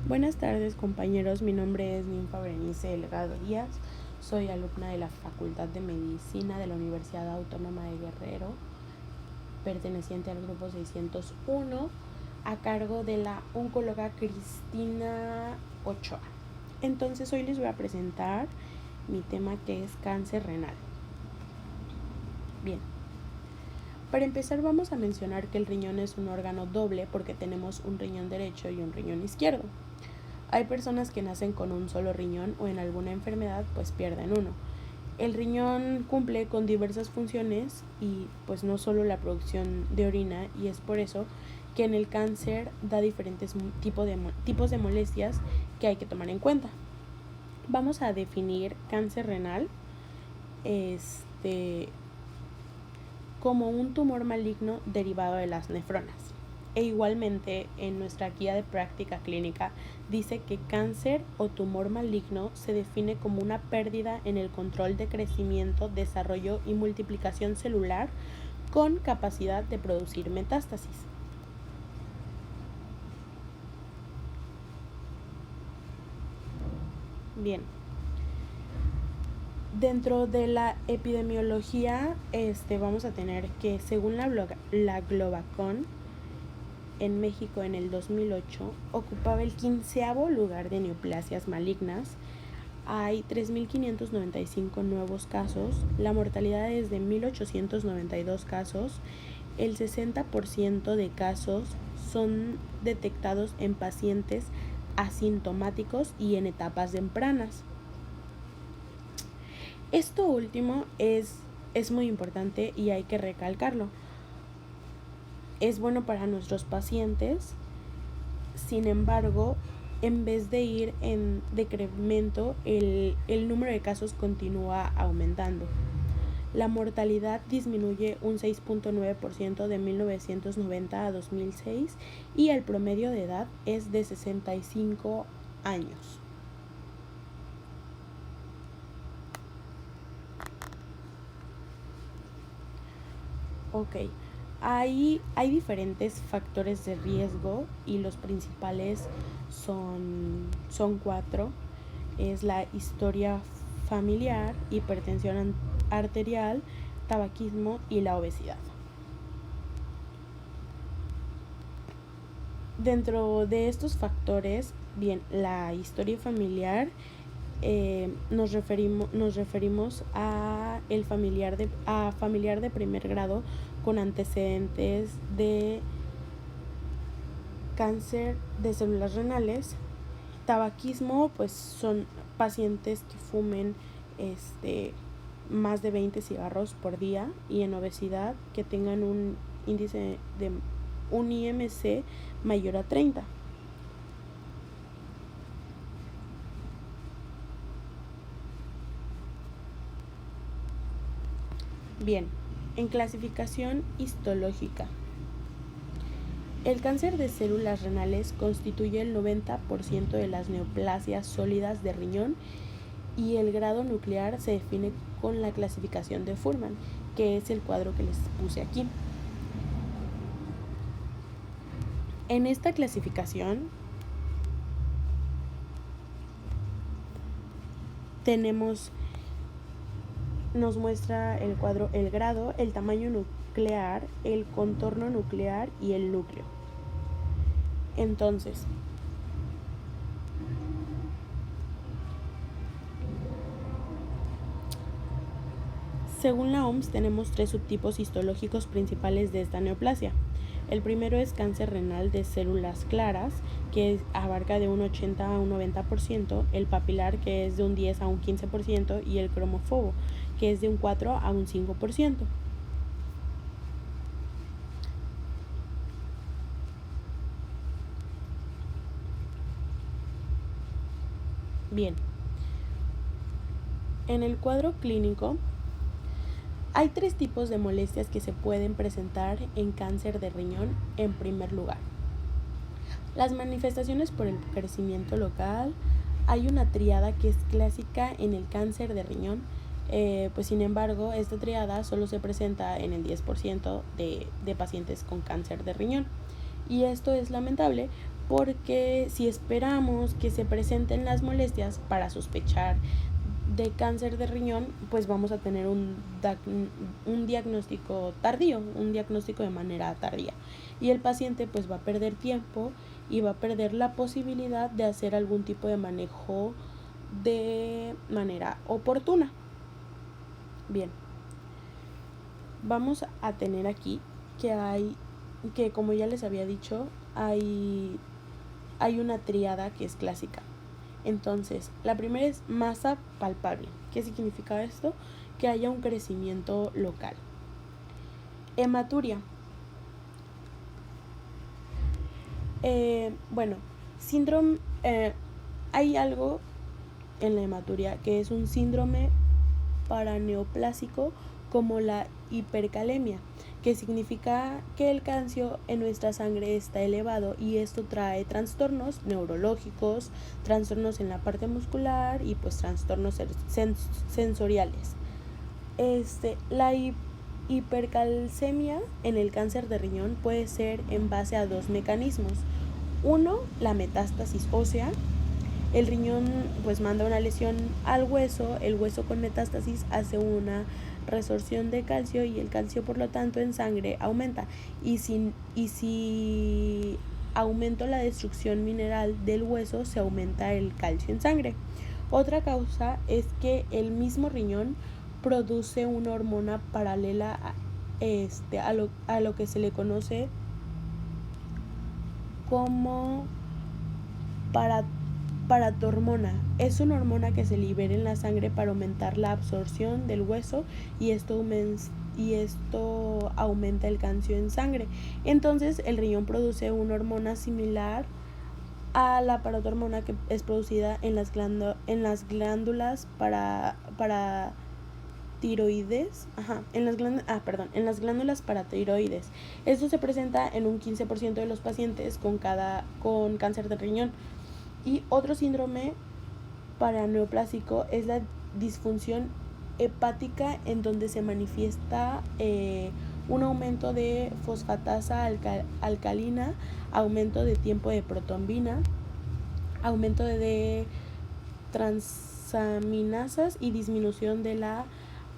Buenas tardes, compañeros. Mi nombre es Ninfa Berenice Delgado Díaz. Soy alumna de la Facultad de Medicina de la Universidad Autónoma de Guerrero, perteneciente al grupo 601, a cargo de la oncóloga Cristina Ochoa. Entonces, hoy les voy a presentar mi tema, que es cáncer renal. Bien. Para empezar, vamos a mencionar que el riñón es un órgano doble porque tenemos un riñón derecho y un riñón izquierdo. Hay personas que nacen con un solo riñón o en alguna enfermedad pues pierden uno. El riñón cumple con diversas funciones y pues no solo la producción de orina, y es por eso que en el cáncer da diferentes tipos de molestias que hay que tomar en cuenta. Vamos a definir cáncer renal como un tumor maligno derivado de las nefronas. E igualmente, en nuestra guía de práctica clínica dice que cáncer o tumor maligno se define como una pérdida en el control de crecimiento, desarrollo y multiplicación celular con capacidad de producir metástasis. Bien. Dentro de la epidemiología, vamos a tener que, según la Globacon, en México en el 2008 ocupaba el 15º lugar de neoplasias malignas. Hay 3.595 nuevos casos. La mortalidad es de 1.892 casos. El 60% de casos son detectados en pacientes asintomáticos y en etapas tempranas. Esto último es muy importante y hay que recalcarlo. Es bueno para nuestros pacientes. Sin embargo, en vez de ir en decremento, el número de casos continúa aumentando. La mortalidad disminuye un 6.9% de 1990 a 2006 y el promedio de edad es de 65 años. Ok. Hay diferentes factores de riesgo y los principales son 4. Es la historia familiar, hipertensión arterial, tabaquismo y la obesidad. Dentro de estos factores, bien, la historia familiar, nos referimos a familiar de primer grado con antecedentes de cáncer de células renales. Tabaquismo, pues son pacientes que fumen más de 20 cigarros por día, y en obesidad que tengan un índice de un IMC mayor a 30. Bien, en clasificación histológica. El cáncer de células renales constituye el 90% de las neoplasias sólidas de riñón, y el grado nuclear se define con la clasificación de Fuhrman, que es el cuadro que les puse aquí. En esta clasificación nos muestra el cuadro, el grado, el tamaño nuclear, el contorno nuclear y el núcleo. Entonces, según la OMS, tenemos 3 subtipos histológicos principales de esta neoplasia. El primero es cáncer renal de células claras, que abarca de un 80 a un 90%, el papilar, que es de un 10 a un 15%, y el cromófobo, que es de un 4 a un 5%. Bien, en el cuadro clínico hay 3 tipos de molestias que se pueden presentar en cáncer de riñón. En primer lugar, las manifestaciones por el crecimiento local. Hay una tríada que es clásica en el cáncer de riñón, pues sin embargo esta tríada solo se presenta en el 10% de pacientes con cáncer de riñón, y esto es lamentable porque si esperamos que se presenten las molestias para sospechar de cáncer de riñón, pues vamos a tener un diagnóstico tardío, un diagnóstico de manera tardía. Y el paciente pues va a perder tiempo y va a perder la posibilidad de hacer algún tipo de manejo de manera oportuna. Bien, vamos a tener aquí que como ya les había dicho, hay una tríada que es clásica. Entonces, la primera es masa palpable. ¿Qué significa esto? Que haya un crecimiento local. Hematuria. Síndrome. Hay algo en la hematuria que es un síndrome paraneoplásico como la hipercalemia, que significa que el calcio en nuestra sangre está elevado y esto trae trastornos neurológicos, trastornos en la parte muscular y pues trastornos sensoriales. La hipercalcemia en el cáncer de riñón puede ser en base a dos mecanismos. Uno, la metástasis ósea. El riñón pues manda una lesión al hueso, el hueso con metástasis hace una resorción de calcio y el calcio por lo tanto en sangre aumenta. Y si aumento la destrucción mineral del hueso, se aumenta el calcio en sangre. Otra causa es que el mismo riñón produce una hormona paralela a lo que se le conoce como paratormona. Es una hormona que se libera en la sangre para aumentar la absorción del hueso y esto aumenta el calcio en sangre. Entonces el riñón produce una hormona similar a la paratormona que es producida en las glándulas para tiroides, en las glándulas paratiroides. Esto se presenta en un 15% de los pacientes con cáncer de riñón. Y otro síndrome paraneoplásico es la disfunción hepática, en donde se manifiesta un aumento de fosfatasa alcalina, aumento de tiempo de protrombina, aumento de transaminasas y disminución de la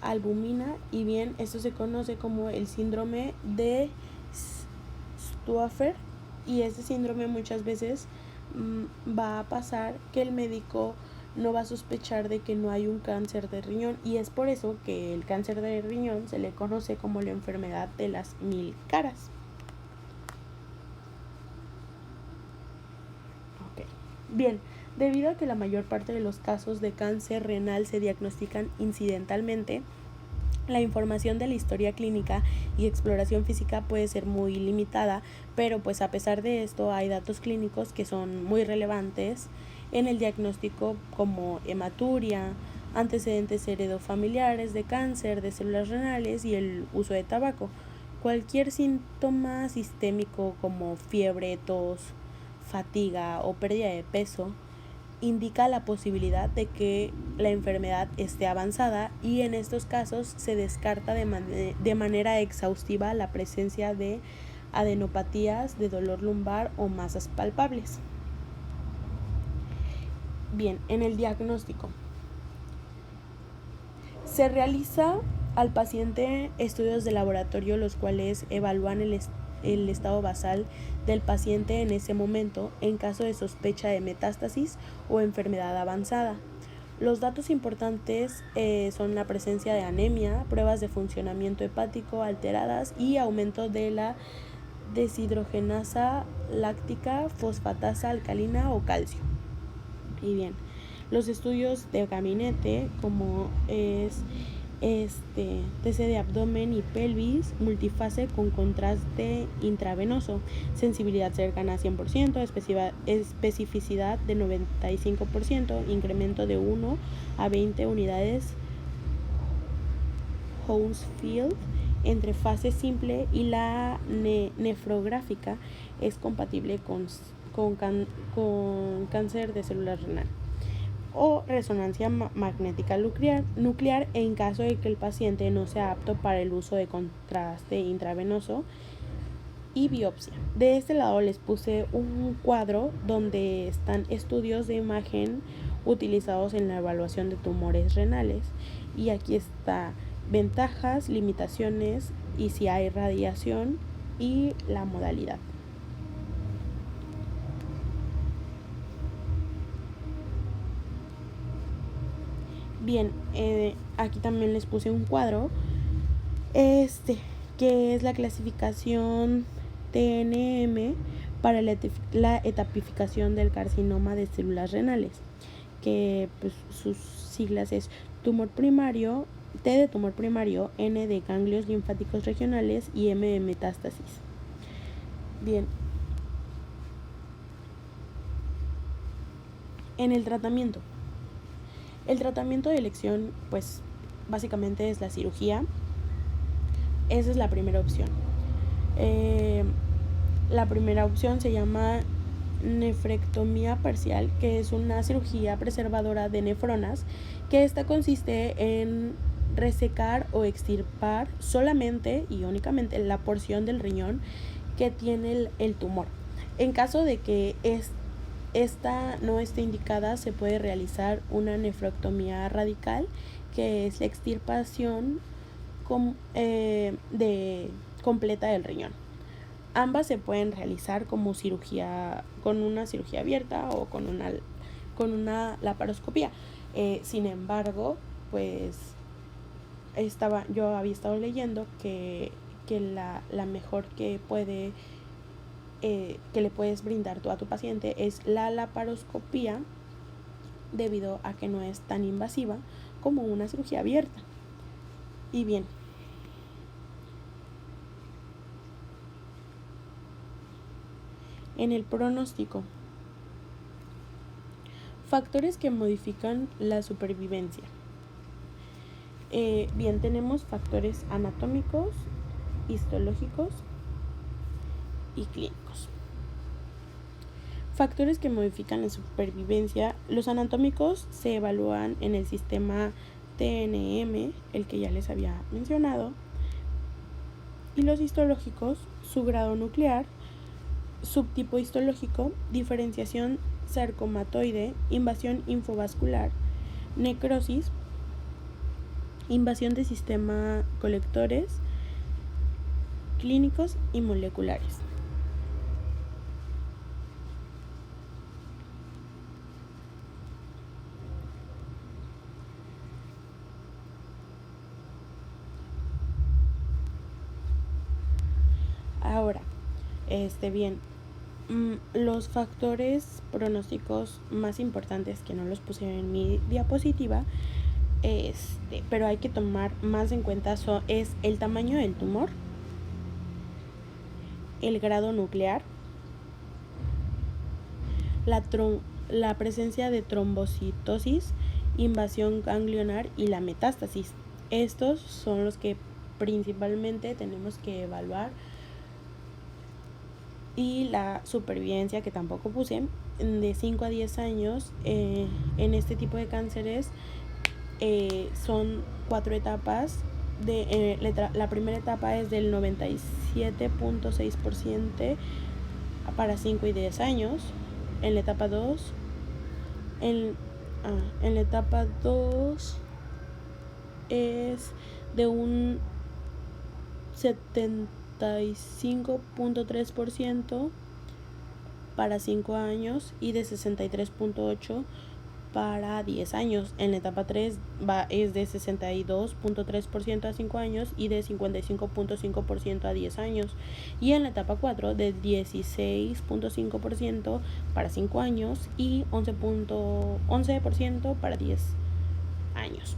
albumina. Y bien, esto se conoce como el síndrome de Staufer, y este síndrome muchas veces va a pasar que el médico no va a sospechar de que no hay un cáncer de riñón, y es por eso que el cáncer de riñón se le conoce como la enfermedad de las 1000 caras. Bien, debido a que la mayor parte de los casos de cáncer renal se diagnostican incidentalmente, la información de la historia clínica y exploración física puede ser muy limitada, pero pues a pesar de esto hay datos clínicos que son muy relevantes en el diagnóstico, como hematuria, antecedentes heredofamiliares de cáncer de células renales y el uso de tabaco. Cualquier síntoma sistémico como fiebre, tos, fatiga o pérdida de peso indica la posibilidad de que la enfermedad esté avanzada, y en estos casos se descarta de manera exhaustiva la presencia de adenopatías de dolor lumbar o masas palpables. Bien, en el diagnóstico se realiza al paciente estudios de laboratorio, los cuales evalúan el estado basal del paciente en ese momento en caso de sospecha de metástasis o enfermedad avanzada. Los datos importantes son la presencia de anemia, pruebas de funcionamiento hepático alteradas y aumento de la deshidrogenasa láctica, fosfatasa alcalina o calcio. Y bien, los estudios de gabinete, como es TC de abdomen y pelvis, multifase con contraste intravenoso, sensibilidad cercana a 100%, especificidad de 95%, incremento de 1 a 20 unidades Hounsfield entre fase simple y la nefrográfica, es compatible con cáncer de célula renal. O resonancia magnética nuclear en caso de que el paciente no sea apto para el uso de contraste intravenoso, y biopsia. De este lado les puse un cuadro donde están estudios de imagen utilizados en la evaluación de tumores renales, y aquí está ventajas, limitaciones y si hay radiación y la modalidad. Bien, aquí también les puse un cuadro que es la clasificación TNM para la etapificación del carcinoma de células renales, que pues, sus siglas es tumor primario, T de tumor primario, N de ganglios linfáticos regionales y M de metástasis. Bien. En el tratamiento. El tratamiento de elección, pues básicamente es la cirugía. Esa es la primera opción. La primera opción se llama nefrectomía parcial, que es una cirugía preservadora de nefronas, que esta consiste en resecar o extirpar solamente y únicamente la porción del riñón que tiene el tumor. En caso de que esta no esté indicada, se puede realizar una nefrectomía radical, que es la extirpación completa del riñón. Ambas se pueden realizar como cirugía, con una cirugía abierta o con una laparoscopía. Sin embargo, pues yo había estado leyendo que la mejor que le puedes brindar tú a tu paciente es la laparoscopía, debido a que no es tan invasiva como una cirugía abierta. Y bien, en el pronóstico, factores que modifican la supervivencia. Bien, tenemos factores anatómicos, histológicos y clínicos. Factores que modifican la supervivencia. Los anatómicos se evalúan en el sistema TNM, el que ya les había mencionado, y los histológicos, su grado nuclear, subtipo histológico, diferenciación sarcomatoide, invasión infovascular, necrosis, invasión de sistema colectores, clínicos y moleculares. Ahora, bien, los factores pronósticos más importantes, que no los puse en mi diapositiva, pero hay que tomar más en cuenta, es el tamaño del tumor, el grado nuclear, la presencia de trombocitosis, invasión ganglionar y la metástasis. Estos son los que principalmente tenemos que evaluar. Y la supervivencia, que tampoco puse, de 5 a 10 años en este tipo de cánceres. Son 4 etapas. La primera etapa es del 97.6% para 5 y 10 años. En la etapa 2 es de un 75.3% para 5 años y de 63.8% para 10 años. En la etapa 3 es de 62.3% a 5 años y de 55.5% a 10 años. Y en la etapa 4 de 16.5% para 5 años y 11% para 10 años.